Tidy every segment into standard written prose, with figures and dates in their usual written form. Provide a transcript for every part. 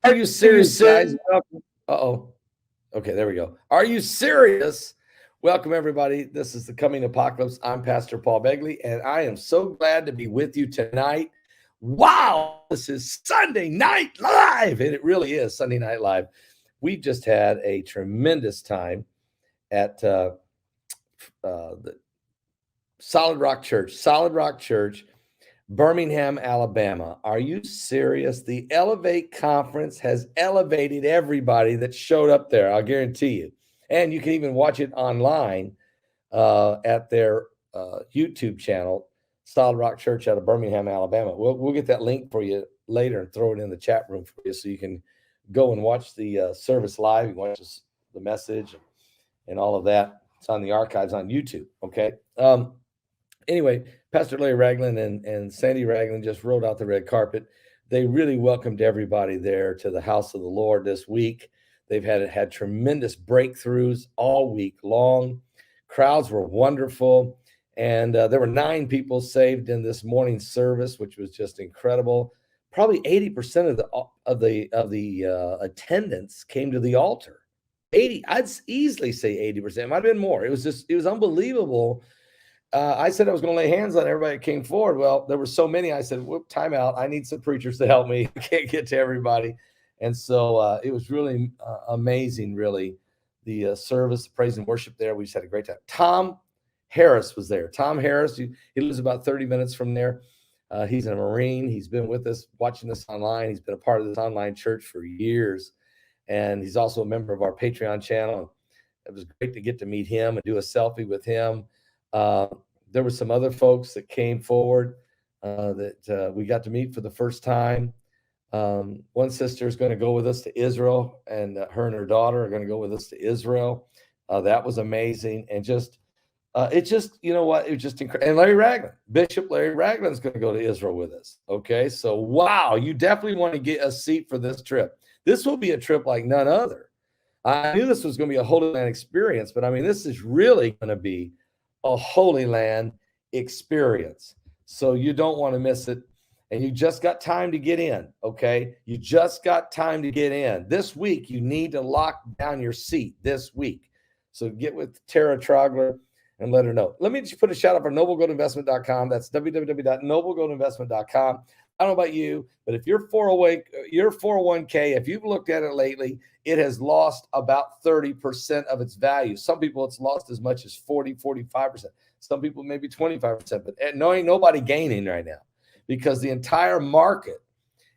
Are you serious, guys? Welcome. Uh-oh. Okay, there we go. Are you serious? Welcome, everybody. This is the Coming Apocalypse. I'm Pastor Paul Begley, and I am so glad to be with you tonight. Wow, this is Sunday Night Live, and it really is Sunday Night Live. We just had a tremendous time at the Solid Rock Church, Birmingham, Alabama. Are you serious? The Elevate Conference has elevated everybody that showed up there. I'll guarantee you. And you can even watch it online at their YouTube channel, Solid Rock Church out of Birmingham, Alabama. We'll get that link for you later and throw it in the chat room for you so you can go and watch the service live. You can watch the message and all of that. It's on the archives on YouTube. Okay. Anyway, Pastor Larry Ragland and Sandy Ragland just rolled out the red carpet. They really welcomed everybody there to the house of the Lord this week. They've had tremendous breakthroughs all week long. Crowds were wonderful. And there were 9 people saved in this morning service, which was just incredible. Probably 80% of the attendance came to the altar. 80, I'd easily say 80%. It might have been more. It was unbelievable. I said I was going to lay hands on everybody that came forward. Well, there were so many. I said, whoop, time out. I need some preachers to help me. I can't get to everybody. And so it was really amazing, really, the service, the praise and worship there. We just had a great time. Tom Harris was there. Tom Harris, he lives about 30 minutes from there. He's a Marine. He's been with us, watching this online. He's been a part of this online church for years. And he's also a member of our Patreon channel. It was great to get to meet him and do a selfie with him. There were some other folks that came forward that we got to meet for the first time. One sister is going to go with us to Israel, and her and her daughter are going to go with us to Israel. That was amazing. And it just, you know what? It was just incredible. And Larry Ragland, Bishop Larry Ragland is going to go to Israel with us. Okay. So, wow, you definitely want to get a seat for this trip. This will be a trip like none other. I knew this was going to be a Holy Land experience, but I mean, this is really going to be a Holy Land experience. So you don't want to miss it. And you just got time to get in, okay? You just got time to get in. This week, you need to lock down your seat this week. So get with Tara Trogler and let her know. Let me just put a shout out for noblegoldinvestment.com. That's www.noblegoldinvestment.com. I don't know about you, but if your 401k, if you've looked at it lately, it has lost about 30% of its value. Some people, it's lost as much as 40, 45%. Some people maybe 25%, but ain't nobody gaining right now because the entire market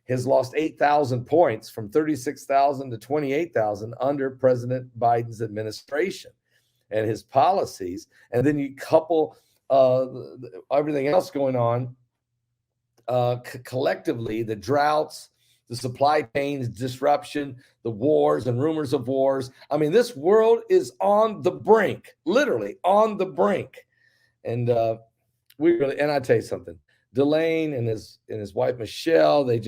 has lost 8,000 points from 36,000 to 28,000 under President Biden's administration and his policies. And then you couple everything else going on collectively, the droughts, the supply chains disruption, the wars and rumors of wars. I mean, this world is on the brink, literally on the brink. And and I tell you something, Delane and his wife, Michelle, they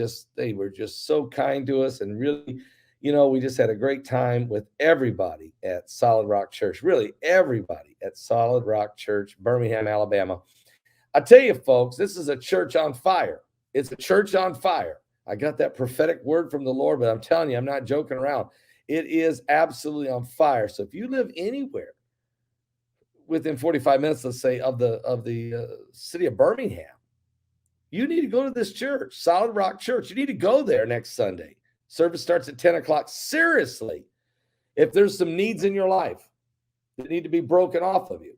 were just so kind to us. And really, we just had a great time with everybody at Solid Rock Church, really everybody at Solid Rock Church, Birmingham, Alabama. I tell you, folks, this is a church on fire. It's a church on fire. I got that prophetic word from the Lord, but I'm telling you, I'm not joking around. It is absolutely on fire. So if you live anywhere within 45 minutes, let's say, of the city of Birmingham, you need to go to this church, Solid Rock Church. You need to go there next Sunday. Service starts at 10 o'clock. Seriously, if there's some needs in your life that need to be broken off of you,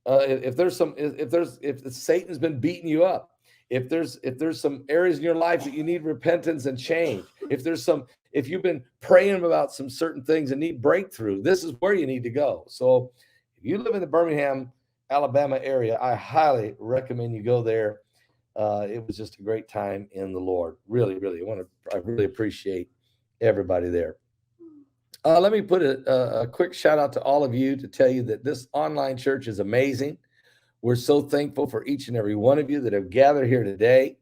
if Satan's been beating you up, if there's some areas in your life that you need repentance and change, if you've been praying about some certain things and need breakthrough, this is where you need to go. So if you live in the Birmingham, Alabama area, I highly recommend you go there. It was just a great time in the Lord. Really, really, I really appreciate everybody there. Let me put a quick shout out to all of you to tell you that this online church is amazing. We're so thankful for each and every one of you that have gathered here today.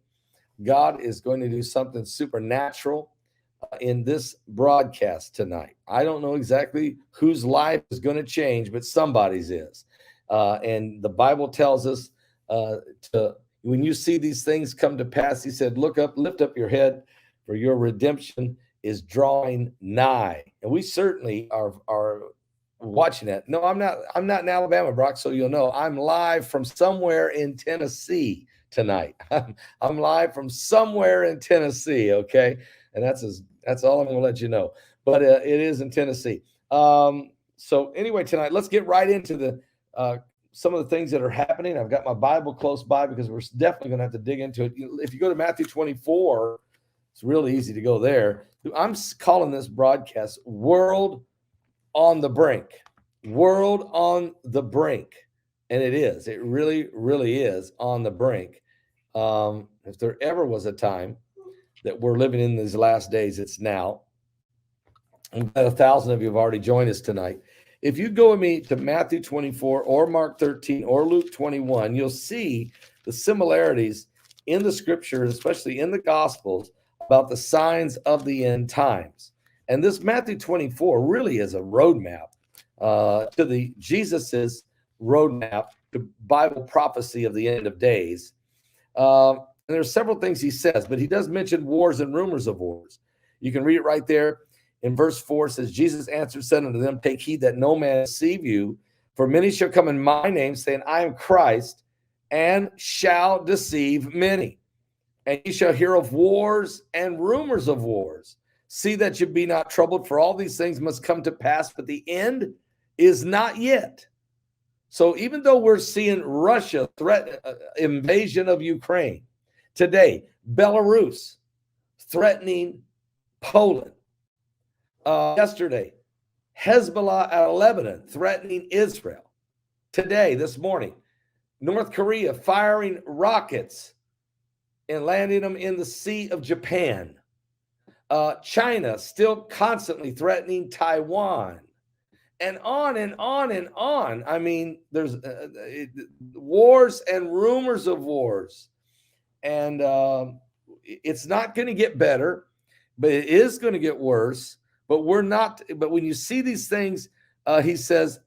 God is going to do something supernatural in this broadcast tonight. I don't know exactly whose life is going to change, but somebody's is. And the Bible tells us when you see these things come to pass, he said, look up, lift up your head, for your redemption is drawing nigh, and we certainly are watching that. No, I'm not in Alabama, Brock, so you'll know. I'm live from somewhere in Tennessee tonight. I'm live from somewhere in Tennessee, okay? And that's all I'm going to let you know. But it is in Tennessee. So anyway, tonight, let's get right into the some of the things that are happening. I've got my Bible close by because we're definitely going to have to dig into it. If you go to Matthew 24, it's really easy to go there. I'm calling this broadcast World on the Brink. World on the Brink. And it is. It really, really is on the brink. If there ever was a time that we're living in these last days, it's now. I'm glad 1,000 of you have already joined us tonight. If you go with me to Matthew 24 or Mark 13 or Luke 21, you'll see the similarities in the scripture, especially in the Gospels, about the signs of the end times. And this Matthew 24 really is a roadmap to the Jesus's roadmap to Bible prophecy of the end of days. And there's several things he says, but he does mention wars and rumors of wars. You can read it right there. In verse 4, it says, Jesus answered, said unto them, take heed that no man deceive you, for many shall come in my name, saying, I am Christ, and shall deceive many. And ye shall hear of wars and rumors of wars. See that you be not troubled, for all these things must come to pass, but the end is not yet. So even though we're seeing Russia threaten invasion of Ukraine, today, Belarus threatening Poland. Yesterday, Hezbollah out of Lebanon threatening Israel. Today, this morning, North Korea firing rockets and landing them in the Sea of Japan. China still constantly threatening Taiwan. And on and on and on. I mean, there's wars and rumors of wars. And it's not going to get better, but it is going to get worse. But we're not. But when you see these things, he says,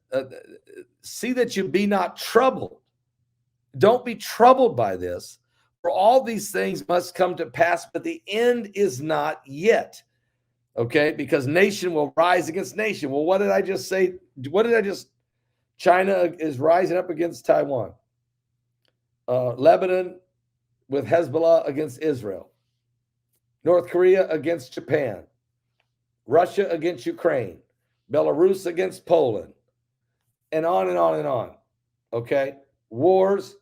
see that you be not troubled. Don't be troubled by this. For all these things must come to pass, but the end is not yet. Okay, because nation will rise against nation. Well, what did I just say? China is rising up against Taiwan. Lebanon with Hezbollah against Israel. North Korea against Japan. Russia against Ukraine. Belarus against Poland. And on and on and on. Okay, wars,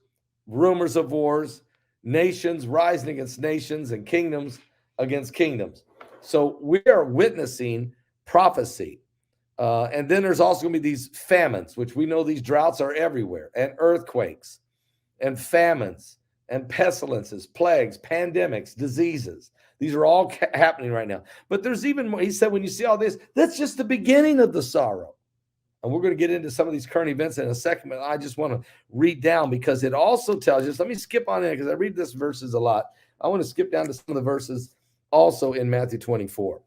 rumors of wars, nations rising against nations, and kingdoms against kingdoms. So we are witnessing prophecy. And then there's also going to be these famines, which we know these droughts are everywhere, and earthquakes, and famines, and pestilences, plagues, pandemics, diseases. These are all happening right now. But there's even more. He said, when you see all this, that's just the beginning of the sorrow. And we're going to get into some of these current events in a second, but I just want to read down because it also tells you, let me skip on in because I read this verses a lot. I want to skip down to some of the verses also in Matthew 24.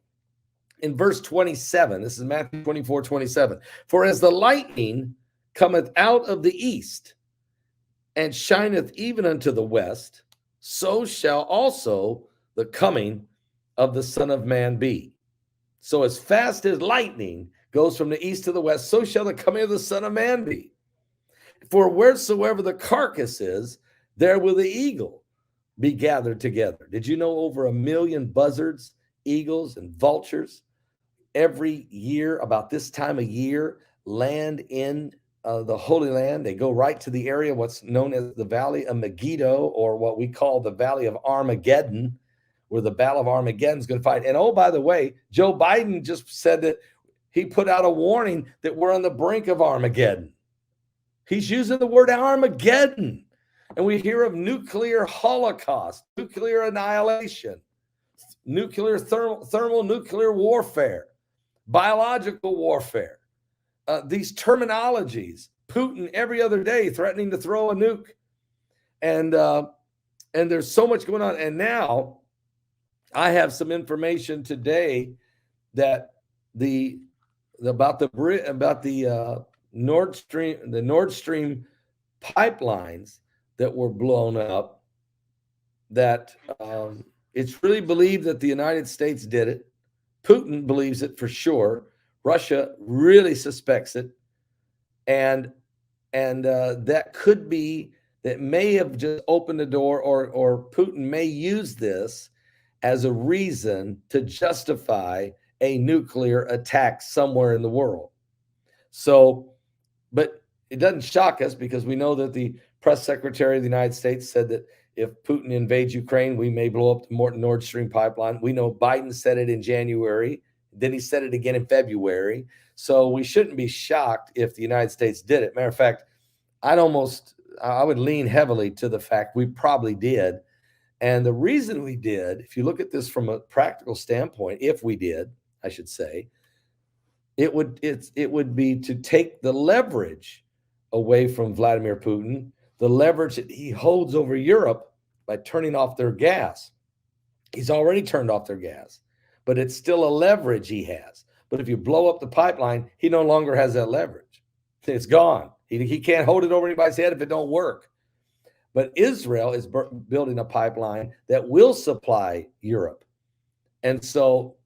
In verse 27, this is Matthew 24, 27. For as the lightning cometh out of the east and shineth even unto the west, so shall also the coming of the Son of Man be. So as fast as lightning goes from the east to the west, so shall the coming of the Son of Man be. For wheresoever the carcass is, there will the eagle be gathered together. Did you know over 1 million buzzards, eagles, and vultures every year about this time of year land in the Holy Land? They go right to the area, what's known as the Valley of Megiddo, or what we call the Valley of Armageddon, where the Battle of Armageddon is going to fight. And oh, by the way, Joe Biden just said that he put out a warning that we're on the brink of Armageddon. He's using the word Armageddon. And we hear of nuclear holocaust, nuclear annihilation, nuclear thermal nuclear warfare, biological warfare. These terminologies, Putin every other day threatening to throw a nuke. And there's so much going on. And now I have some information today that about the Nord Stream pipelines that were blown up, that it's really believed that the United States did it. Putin believes it for sure. Russia really suspects it, and that could be, that may have just opened the door, or Putin may use this as a reason to justify a nuclear attack somewhere in the world. So, but it doesn't shock us, because we know that the press secretary of the United States said that if Putin invades Ukraine, we may blow up the Nord Stream pipeline. We know Biden said it in January. Then he said it again in February. So we shouldn't be shocked if the United States did it. Matter of fact, I would lean heavily to the fact we probably did. And the reason we did, if you look at this from a practical standpoint, if we did, I should say, it would be to take the leverage away from Vladimir Putin, the leverage that he holds over Europe by turning off their gas. He's already turned off their gas, but it's still a leverage he has. But if you blow up the pipeline, he no longer has that leverage. It's gone. He can't hold it over anybody's head if it don't work. But Israel is building a pipeline that will supply Europe. And so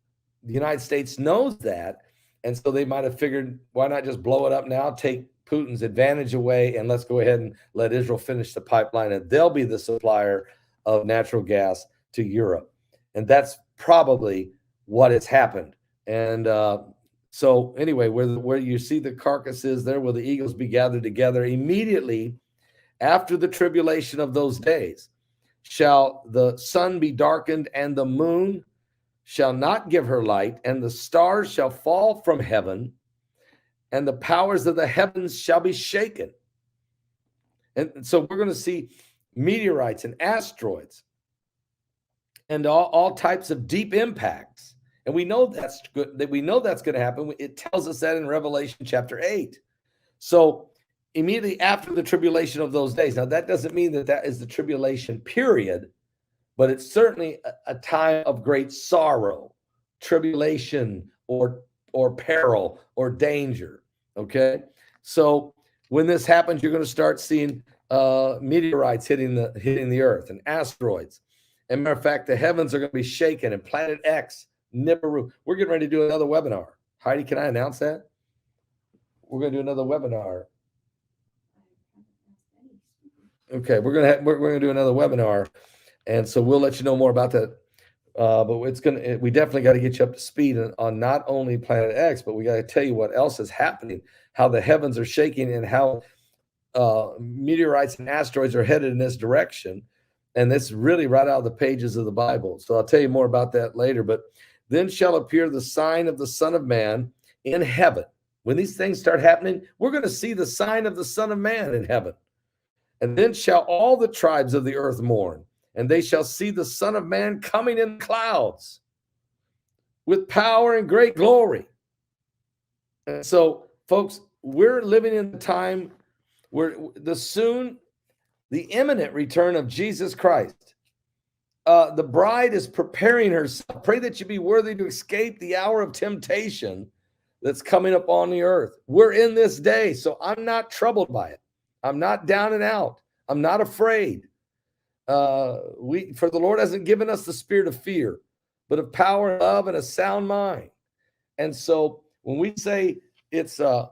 the United States knows that. And so they might have figured, why not just blow it up now, take Putin's advantage away, and let's go ahead and let Israel finish the pipeline, and they'll be the supplier of natural gas to Europe. And that's probably what has happened. And so anyway, where you see the carcasses there, will the eagles be gathered together? Immediately after the tribulation of those days shall the sun be darkened, and the moon shall not give her light, and the stars shall fall from heaven, and the powers of the heavens shall be shaken. And so we're going to see meteorites and asteroids and all types of deep impacts. And we know that's good, that we know that's going to happen. It tells us that in Revelation chapter 8. So immediately after the tribulation of those days. Now, that doesn't mean that that is the tribulation period, but it's certainly a time of great sorrow, tribulation, or peril, or danger. Okay, so when this happens, you're going to start seeing meteorites hitting the earth, and asteroids. And matter of fact, the heavens are going to be shaken, and Planet X, Nibiru. We're getting ready to do another webinar. Heidi, can I announce that? We're going to do another webinar. Okay, we're gonna do another webinar, and so we'll let you know more about that. But we definitely got to get you up to speed on not only Planet X, but we got to tell you what else is happening, how the heavens are shaking, and how meteorites and asteroids are headed in this direction. And this is really right out of the pages of the Bible. So I'll tell you more about that later. But then shall appear the sign of the Son of Man in heaven. When these things start happening, we're going to see the sign of the Son of Man in heaven. And then shall all the tribes of the earth mourn, and they shall see the Son of Man coming in clouds with power and great glory. And so, folks, we're living in a time where the imminent return of Jesus Christ. The bride is preparing herself. Pray that you be worthy to escape the hour of temptation that's coming up on the earth. We're in this day, so I'm not troubled by it. I'm not down and out. I'm not afraid. For the Lord hasn't given us the spirit of fear, but of power, love, and a sound mind. And so when we say it's a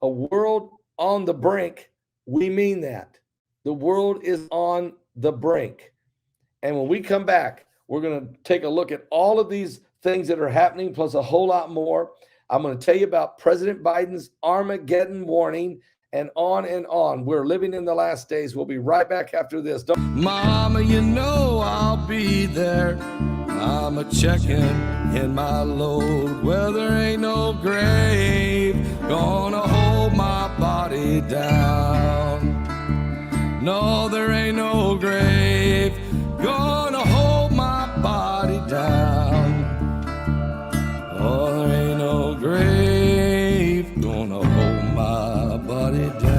world on the brink, we mean that. The world is on the brink. And when we come back, we're going to take a look at all of these things that are happening, plus a whole lot more. I'm going to tell you about President Biden's Armageddon warning, and on and on. We're living in the last days. We'll be right back after this. Mama, you know I'll be there. I'm a checking in my load where there ain't no grave gonna hold my body down. No, there ain't no grave gonna hold my body down. Oh, there ain't no grave gonna hold my body down.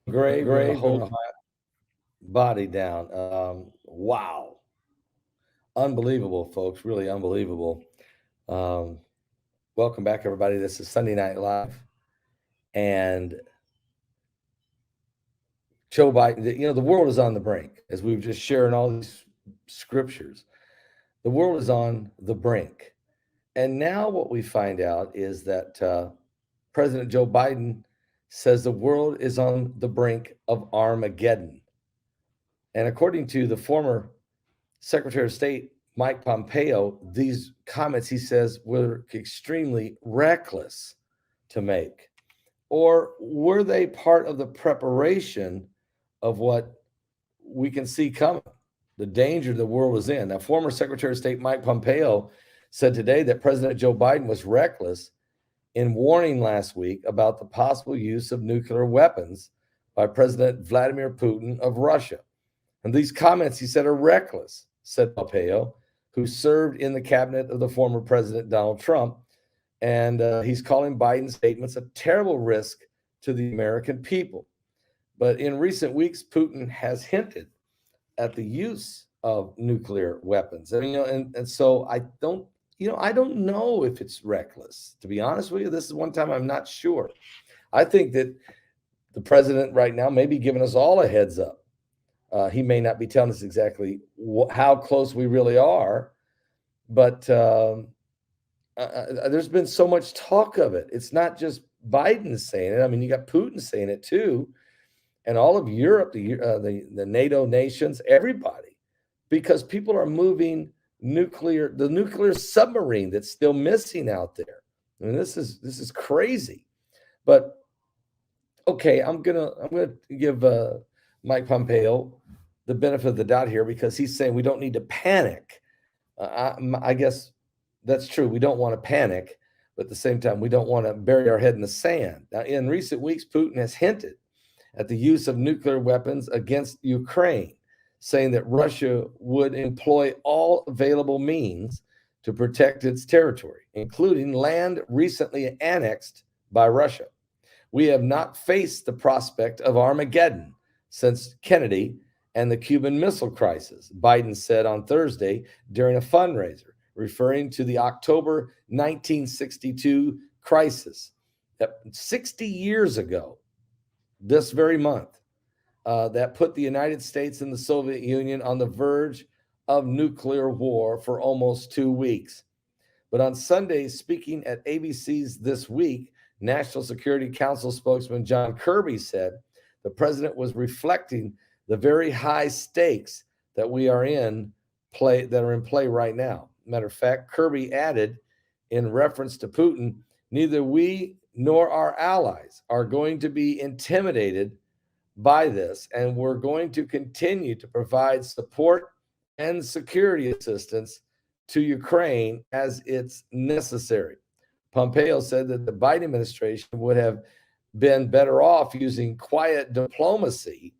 Grave, body down. Wow. Unbelievable, folks. Really unbelievable. Um, Welcome back, everybody. This is Sunday Night Live. And Joe Biden, the world is on the brink, as we've just shared all these scriptures. The world is on the brink. And now what we find out is that President Joe Biden says the world is on the brink of Armageddon. And according to the former Secretary of State, Mike Pompeo, these comments, he says, were extremely reckless to make. Or were they part of the preparation of what we can see coming, the danger the world is in? Now, former Secretary of State Mike Pompeo said today that President Joe Biden was reckless in warning last week about the possible use of nuclear weapons by President Vladimir Putin of Russia. And these comments, he said, are reckless, said Pompeo, who served in the cabinet of the former President Donald Trump. And he's calling Biden's statements a terrible risk to the American people. But in recent weeks, Putin has hinted at the use of nuclear weapons. And so I don't know if it's reckless. To be honest with you, this is one time I'm not sure. I think that the president right now may be giving us all a heads up. He may not be telling us exactly how close we really are, but there's been so much talk of it. It's not just Biden saying it. I mean, you got Putin saying it too, and all of Europe, the NATO nations, everybody, because people are moving the nuclear submarine that's still missing out there. I mean, this is crazy. But okay, I'm gonna give Mike Pompeo the benefit of the doubt here, because he's saying we don't need to panic. I guess that's true. We don't want to panic, but at the same time, we don't want to bury our head in the sand. Now, in recent weeks, Putin has hinted at the use of nuclear weapons against Ukraine, saying that Russia would employ all available means to protect its territory, including land recently annexed by Russia. We have not faced the prospect of Armageddon since Kennedy and the Cuban Missile Crisis, Biden said on Thursday during a fundraiser, referring to the October 1962 crisis. 60 years ago, this very month, that put the United States and the Soviet Union on the verge of nuclear war for almost 2 weeks. But on Sunday, speaking at ABC's This Week, National Security Council spokesman John Kirby said the president was reflecting the very high stakes that are in play right now. Matter of fact, Kirby added, in reference to Putin, neither we nor our allies are going to be intimidated by this, and we're going to continue to provide support and security assistance to Ukraine as it's necessary. Pompeo said that the Biden administration would have been better off using quiet diplomacy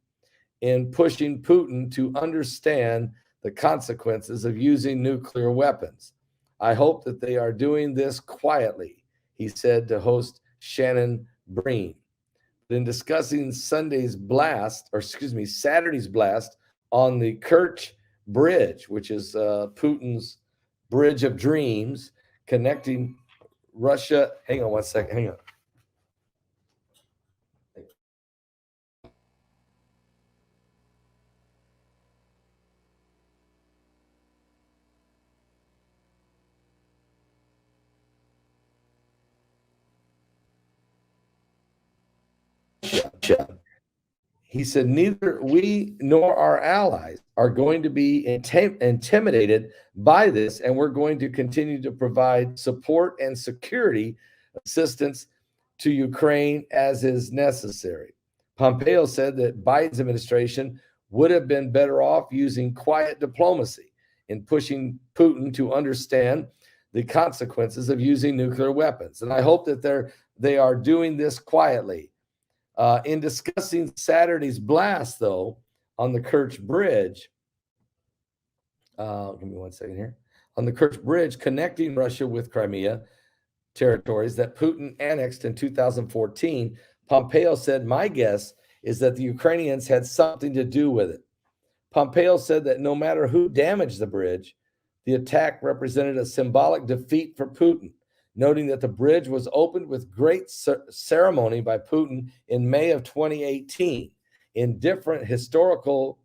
in pushing Putin to understand the consequences of using nuclear weapons. I hope that they are doing this quietly, he said to host Shannon Brink. In discussing Saturday's blast on the Kerch Bridge, which is Putin's bridge of dreams connecting Russia. Hang on one second. Hang on. He said, neither we nor our allies are going to be intimidated by this, and we're going to continue to provide support and security assistance to Ukraine as is necessary. Pompeo said that Biden's administration would have been better off using quiet diplomacy in pushing Putin to understand the consequences of using nuclear weapons. And I hope that they are doing this quietly. In discussing Saturday's blast, though, on the Kerch Bridge, give me one second here, on the Kerch Bridge connecting Russia with Crimea territories that Putin annexed in 2014, Pompeo said, my guess is that the Ukrainians had something to do with it. Pompeo said that no matter who damaged the bridge, the attack represented a symbolic defeat for Putin, noting that the bridge was opened with great ceremony by Putin in May of 2018. In different historical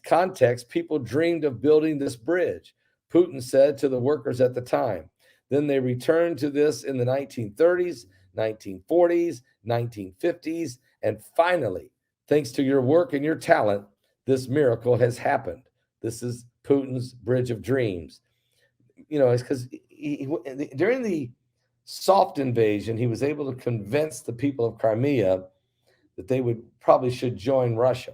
contexts, people dreamed of building this bridge, Putin said to the workers at the time. Then they returned to this in the 1930s, 1940s, 1950s, and finally, thanks to your work and your talent, this miracle has happened. This is Putin's Bridge of Dreams. You know, it's because during the soft invasion, he was able to convince the people of Crimea that they should join Russia.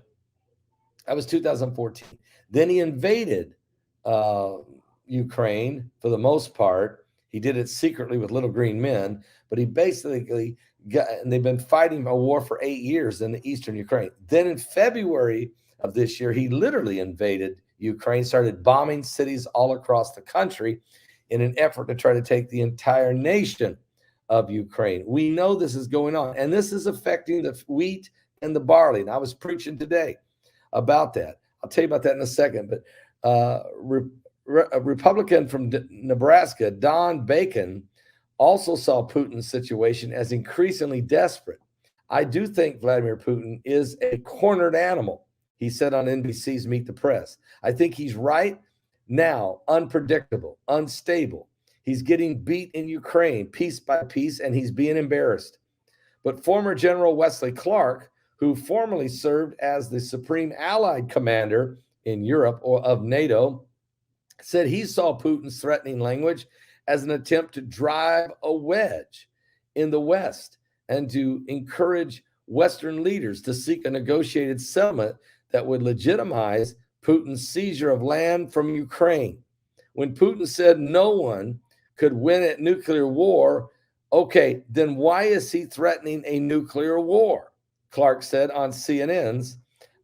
That was 2014. Then he invaded Ukraine for the most part. He did it secretly with little green men, but he basically and they've been fighting a war for 8 years in the eastern Ukraine. Then in February of this year, he literally invaded Ukraine, started bombing cities all across the country in an effort to try to take the entire nation of Ukraine. We know this is going on, and this is affecting the wheat and the barley. And I was preaching today about that. I'll tell you about that in a second. But a Republican from Nebraska, Don Bacon, also saw Putin's situation as increasingly desperate. I do think Vladimir Putin is a cornered animal, he said on NBC's Meet the Press. I think he's right now unpredictable, unstable. He's getting beat in Ukraine piece by piece, and he's being embarrassed. But former General Wesley Clark, who formerly served as the Supreme Allied Commander in Europe or of NATO, said he saw Putin's threatening language as an attempt to drive a wedge in the West and to encourage Western leaders to seek a negotiated settlement that would legitimize Putin's seizure of land from Ukraine. When Putin said no one could win at nuclear war, okay, then why is he threatening a nuclear war? Clark said on CNN,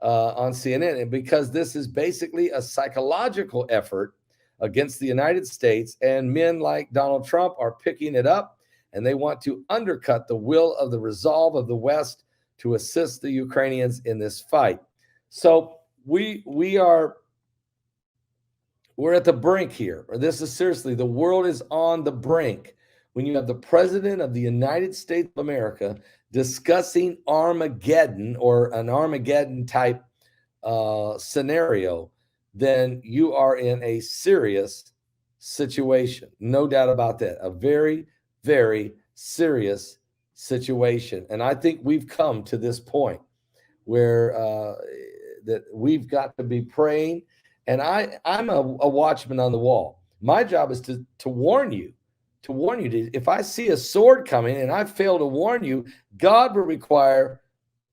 and because this is basically a psychological effort against the United States, and men like Donald Trump are picking it up, and they want to undercut the will of the resolve of the West to assist the Ukrainians in this fight. So we're at the brink here. This is seriously, the world is on the brink when you have the president of the United States of America discussing Armageddon, or an Armageddon type scenario. Then you are in a serious situation. No doubt about that. A very, very serious situation. And I think we've come to this point where that we've got to be praying. And I'm a watchman on the wall. My job is to warn you, if I see a sword coming and I fail to warn you, God will require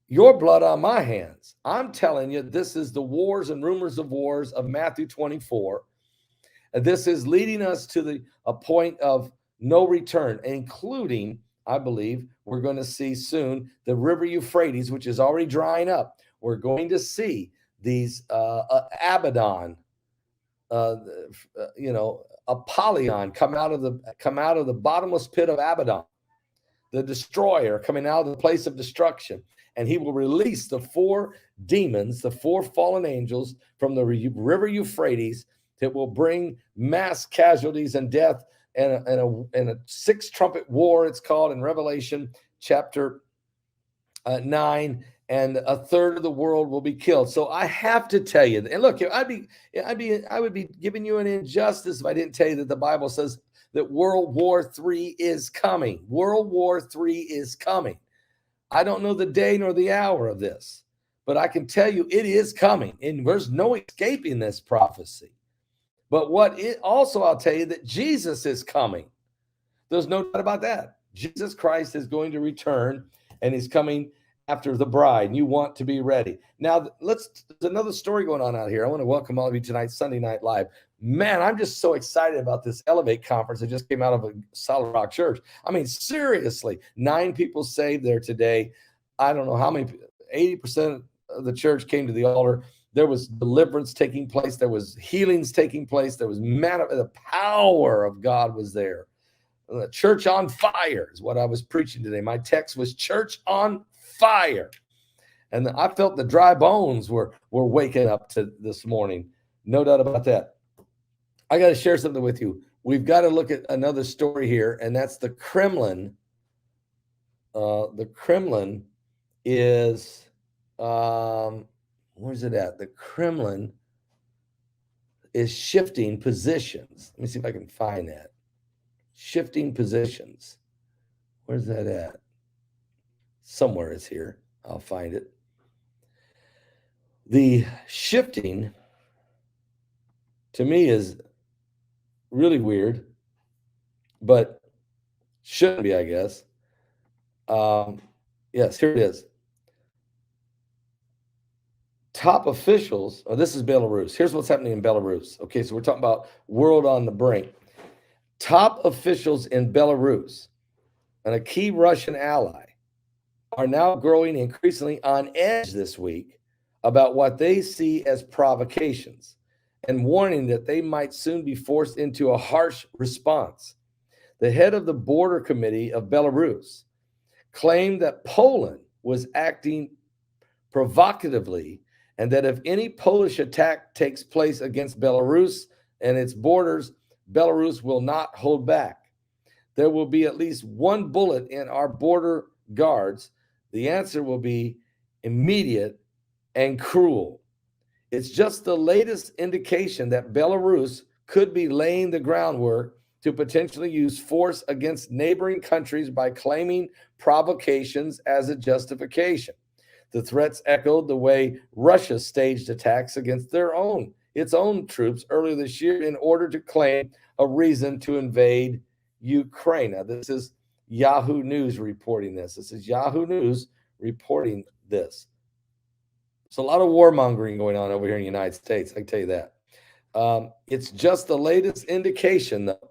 your blood on my hands. I'm telling you, this is the wars and rumors of wars of Matthew 24. And this is leading us to a point of no return, including, I believe, we're going to see soon the river Euphrates, which is already drying up. We're going to see these Abaddon, Apollyon come out of the bottomless pit of Abaddon, the destroyer coming out of the place of destruction. And he will release the 4 demons, the 4 fallen angels from the river Euphrates that will bring mass casualties and death and a 6 trumpet war, it's called in Revelation chapter 9, and a third of the world will be killed. So I have to tell you, and look, I would be giving you an injustice if I didn't tell you that the Bible says that World War III is coming. World War III is coming. I don't know the day nor the hour of this, but I can tell you it is coming, and there's no escaping this prophecy. But I'll tell you that Jesus is coming. There's no doubt about that. Jesus Christ is going to return, and he's coming after the bride, and you want to be ready. Now, there's another story going on out here. I want to welcome all of you tonight, Sunday Night Live. Man, I'm just so excited about this Elevate conference that just came out of a Solid Rock Church. I mean, seriously, 9 people saved there today. I don't know how many, 80% of the church came to the altar. There was deliverance taking place. There was healings taking place. There was the power of God was there. The church on fire is what I was preaching today. My text was church on fire. And I felt the dry bones were waking up to this morning. No doubt about that. I got to share something with you. We've got to look at another story here, and that's the Kremlin. The Kremlin is, where's it at? The Kremlin is shifting positions. Let me see if I can find that. Shifting positions. Where's that at? Somewhere it's here. I'll find it. The shifting, to me, is really weird, but shouldn't be, I guess. Yes, here it is. Top officials, this is Belarus. Here's what's happening in Belarus. Okay, so we're talking about world on the brink. Top officials in Belarus and a key Russian ally are now growing increasingly on edge this week about what they see as provocations and warning that they might soon be forced into a harsh response. The head of the border committee of Belarus claimed that Poland was acting provocatively and that if any Polish attack takes place against Belarus and its borders, Belarus will not hold back. There will be at least one bullet in our border guards. The answer will be immediate and cruel. It's just the latest indication that Belarus could be laying the groundwork to potentially use force against neighboring countries by claiming provocations as a justification. The threats echoed the way Russia staged attacks against its own troops earlier this year in order to claim a reason to invade Ukraine. Now, this is Yahoo News reporting this. This is Yahoo News reporting this. There's a lot of warmongering going on over here in the United States, I can tell you that. It's just the latest indication, though.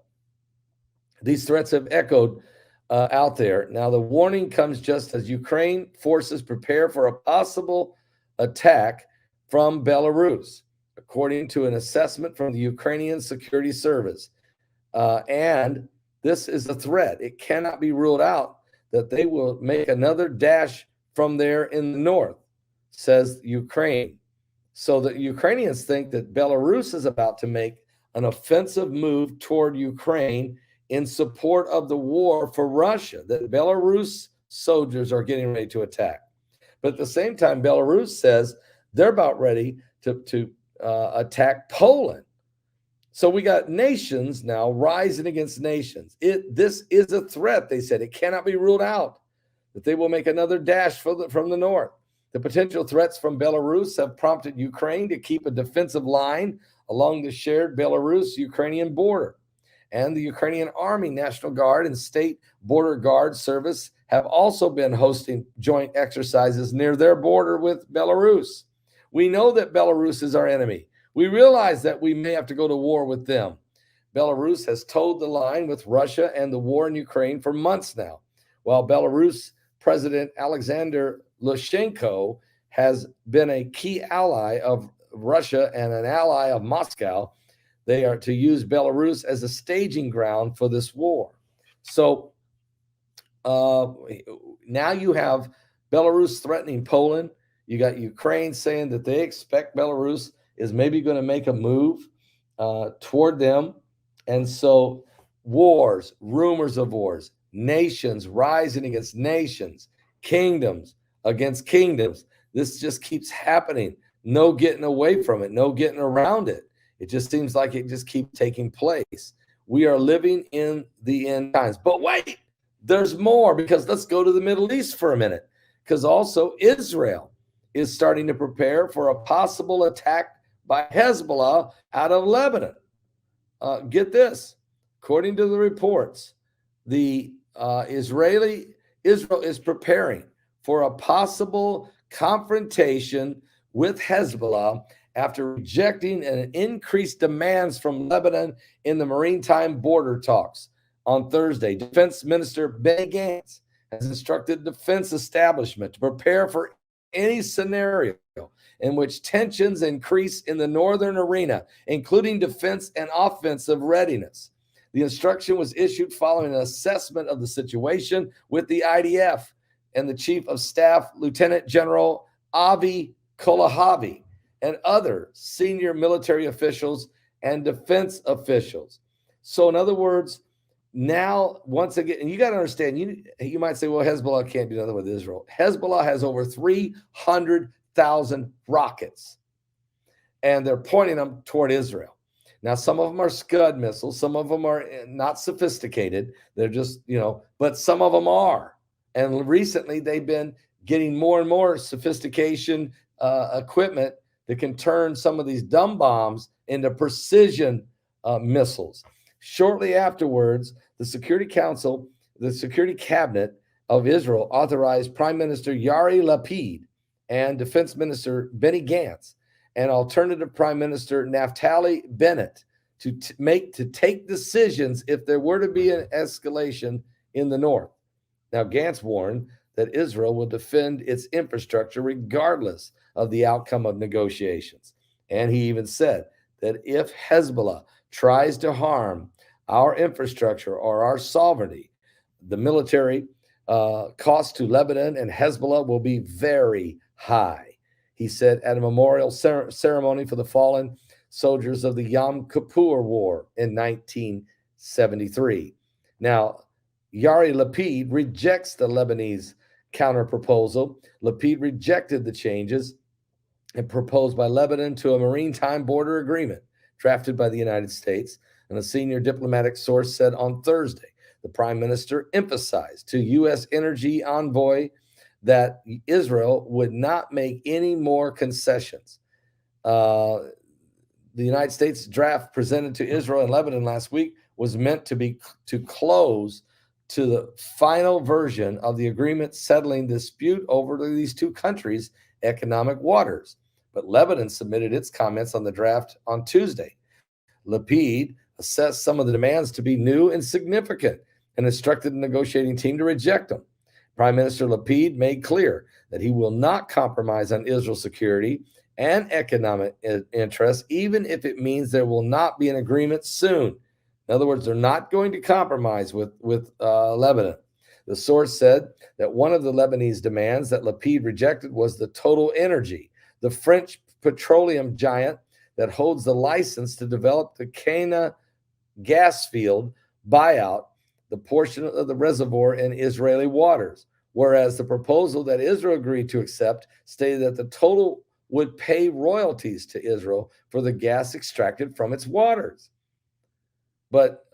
These threats have echoed out there. Now, the warning comes just as Ukraine forces prepare for a possible attack from Belarus, according to an assessment from the Ukrainian Security Service. And this is a threat. It cannot be ruled out that they will make another dash from there in the north, says Ukraine. So the Ukrainians think that Belarus is about to make an offensive move toward Ukraine in support of the war for Russia, that Belarus soldiers are getting ready to attack. But at the same time, Belarus says they're about ready to attack Poland. So we got nations now rising against nations. This is a threat, they said. It cannot be ruled out that they will make another dash from the north. The potential threats from Belarus have prompted Ukraine to keep a defensive line along the shared Belarus-Ukrainian border. And the Ukrainian Army, National Guard, and State Border Guard Service have also been hosting joint exercises near their border with Belarus. We know that Belarus is our enemy. We realize that we may have to go to war with them. Belarus has toed the line with Russia and the war in Ukraine for months now, while Belarus President Alexander Lukashenko has been a key ally of Russia and an ally of Moscow. They are to use Belarus as a staging ground for this war. So now you have Belarus threatening Poland. You got Ukraine saying that they expect Belarus is maybe going to make a move toward them. And so wars, rumors of wars, nations rising against nations, kingdoms against kingdoms. This just keeps happening. No getting away from it, no getting around it. It just seems like it just keeps taking place. We are living in the end times. But wait, there's more, because let's go to the Middle East for a minute, because also Israel is starting to prepare for a possible attack by Hezbollah out of Lebanon. Get this. According to the reports, the Israel is preparing for a possible confrontation with Hezbollah after rejecting an increased demands from Lebanon in the maritime border talks. On Thursday, Defense Minister Benny Gantz has instructed the defense establishment to prepare for any scenario in which tensions increase in the northern arena, including defense and offensive readiness. The instruction was issued following an assessment of the situation with the IDF and the Chief of Staff, Lieutenant General Avi Kolahavi, and other senior military officials and defense officials. So, in other words, now once again, and you got to understand, you might say, well, Hezbollah can't do nothing with Israel. Hezbollah has over 300,000 rockets, and they're pointing them toward Israel. Now, some of them are Scud missiles, some of them are not sophisticated. They're just, but some of them are. And recently, they've been getting more and more sophistication equipment that can turn some of these dumb bombs into precision missiles. Shortly afterwards, the Security Cabinet of Israel authorized Prime Minister Yair Lapid and Defense Minister Benny Gantz and alternative Prime Minister Naftali Bennett to take decisions if there were to be an escalation in the north. Now, Gantz warned that Israel will defend its infrastructure regardless of the outcome of negotiations. And he even said that if Hezbollah tries to harm our infrastructure or our sovereignty, the military cost to Lebanon and Hezbollah will be very high. He said at a memorial ceremony for the fallen soldiers of the Yom Kippur War in 1973. Now, Yair Lapid rejects the Lebanese counter-proposal. Lapid rejected the changes and proposed by Lebanon to a maritime border agreement drafted by the United States. And a senior diplomatic source said on Thursday, the prime minister emphasized to U.S. energy envoy that Israel would not make any more concessions. The United States draft presented to Israel and Lebanon last week was meant to close to the final version of the agreement settling dispute over these two countries' economic waters. But Lebanon submitted its comments on the draft on Tuesday. Lapid assessed some of the demands to be new and significant and instructed the negotiating team to reject them. Prime Minister Lapid made clear that he will not compromise on Israel's security and economic interests, even if it means there will not be an agreement soon. In other words, they're not going to compromise with Lebanon. The source said that one of the Lebanese demands that Lapid rejected was the Total Energy, the French petroleum giant that holds the license to develop the Kana gas field buyout, the portion of the reservoir in Israeli waters, whereas the proposal that Israel agreed to accept stated that the Total would pay royalties to Israel for the gas extracted from its waters. But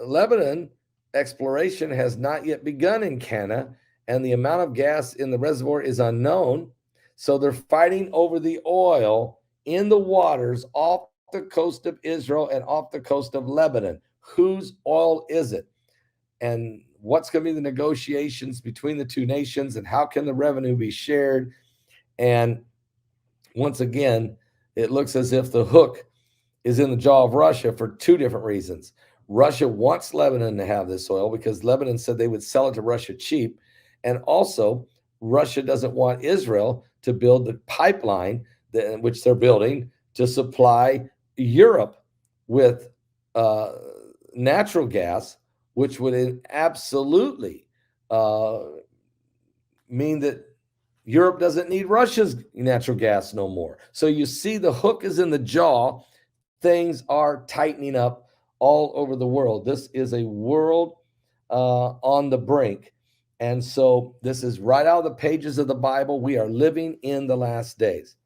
Lebanon exploration has not yet begun in Kana, and the amount of gas in the reservoir is unknown. So they're fighting over the oil in the waters off the coast of Israel and off the coast of Lebanon. Whose oil is it? And what's going to be the negotiations between the two nations, and how can the revenue be shared? And once again, it looks as if the hook is in the jaw of Russia for two different reasons. Russia wants Lebanon to have this oil because Lebanon said they would sell it to Russia cheap. And also, Russia doesn't want Israel to build the pipeline which they're building to supply Europe with natural gas, which would absolutely mean that Europe doesn't need Russia's natural gas no more. So you see the hook is in the jaw. Things are tightening up all over the world. This is a world on the brink. And so this is right out of the pages of the Bible. We are living in the last days.